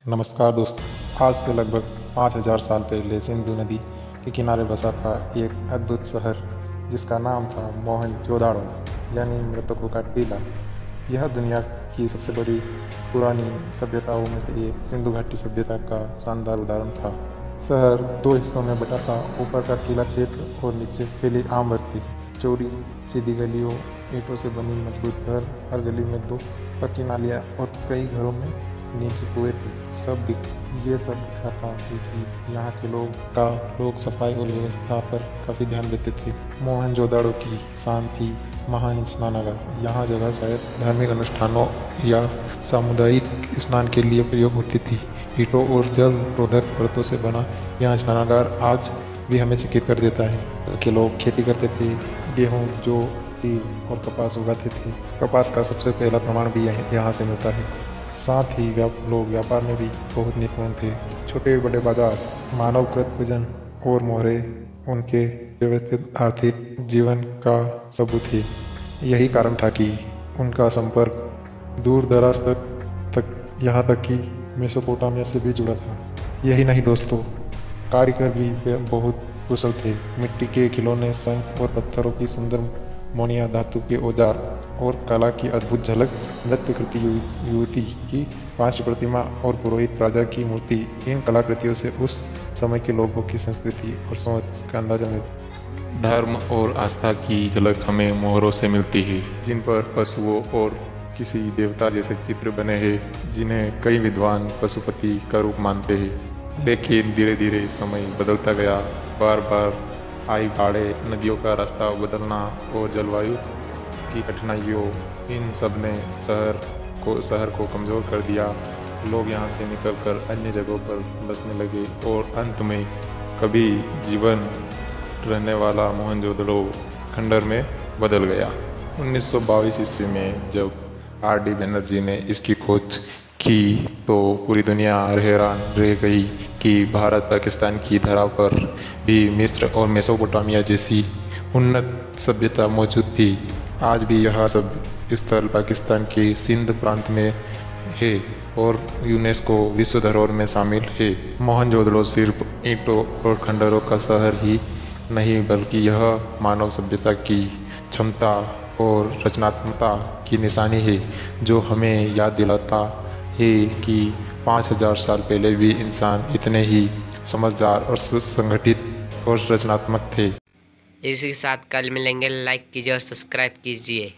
नमस्कार दोस्तों। आज से लगभग 5000 साल पहले सिंधु नदी के किनारे बसा था एक अद्भुत शहर जिसका नाम था मोहनजोदाड़ो, यानी मृतकों का टीला। यह दुनिया की सबसे बड़ी पुरानी सभ्यताओं में से एक सिंधु घाटी सभ्यता का शानदार उदाहरण था। शहर दो हिस्सों में बटा था, ऊपर का टीला क्षेत्र और नीचे फैली आम बस्ती। चौड़ी सीधी गलियों, ईंटों से बनी मजबूत घर, हर गली में दो पक्की नालियाँ और कई घरों में नीचे कुएं थे। ये सब दिखाता है कि यहाँ के लोग सफाई और व्यवस्था पर काफ़ी ध्यान देते थे। मोहनजोदाड़ो की शान थी महान स्नानागार। यहाँ जगह शायद धार्मिक अनुष्ठानों या सामुदायिक स्नान के लिए प्रयोग होती थी। ईंटों और जल रोधक परतों से बना यह स्नानागार आज भी हमें चकित कर देता है कि लोग खेती करते थे, गेहूँ, जौ, तिल और कपास उगाते थे। कपास का सबसे पहला प्रमाण भी यहाँ से मिलता है। साथ ही लोग व्यापार में भी बहुत निपुण थे। छोटे बड़े बाजार, मानवकृत भोजन और मोहरे उनके व्यवस्थित आर्थिक जीवन का सबूत है। यही कारण था कि उनका संपर्क दूर दराज तक यहाँ तक कि मेसोपोटामिया से भी जुड़ा था। यही नहीं दोस्तों, कारीगर भी बहुत कुशल थे। मिट्टी के खिलौने, शंख और पत्थरों की सुंदर मोनिया, धातु के औजार और कला की अद्भुत झलक, नृत्य करती युवती की 5 प्रतिमा और पुरोहित राजा की मूर्ति, इन कलाकृतियों से उस समय के लोगों की संस्कृति और सोच का अंदाजा मिलता। धर्म और आस्था की झलक हमें मोहरों से मिलती है, जिन पर पशुओं और किसी देवता जैसे चित्र बने हैं, जिन्हें कई विद्वान पशुपति का रूप मानते हैं। लेकिन धीरे धीरे समय बदलता गया। बार बार आई बाढ़ें, नदियों का रास्ता बदलना और जलवायु की कठिनाइयों, इन सब ने शहर को कमज़ोर कर दिया। लोग यहाँ से निकलकर अन्य जगहों पर बसने लगे और अंत में कभी जीवन रहने वाला मोहनजोदड़ो खंडर में बदल गया। 1922 ईस्वी में जब R.D. बनर्जी ने इसकी खोज की तो पूरी दुनिया हैरान रह गई कि भारत पाकिस्तान की धरा पर भी मिस्र और मेसोपोटामिया जैसी उन्नत सभ्यता मौजूद थी। आज भी यह सब स्थल पाकिस्तान के सिंध प्रांत में है और यूनेस्को विश्व धरोहर में शामिल है। मोहनजोदड़ो सिर्फ ईंटों और खंडरों का शहर ही नहीं, बल्कि यह मानव सभ्यता की क्षमता और रचनात्मकता की निशानी है, जो हमें याद दिलाता है कि 5000 साल पहले भी इंसान इतने ही समझदार और संगठित और रचनात्मक थे। इसी के साथ कल मिलेंगे। लाइक कीजिए और सब्सक्राइब कीजिए।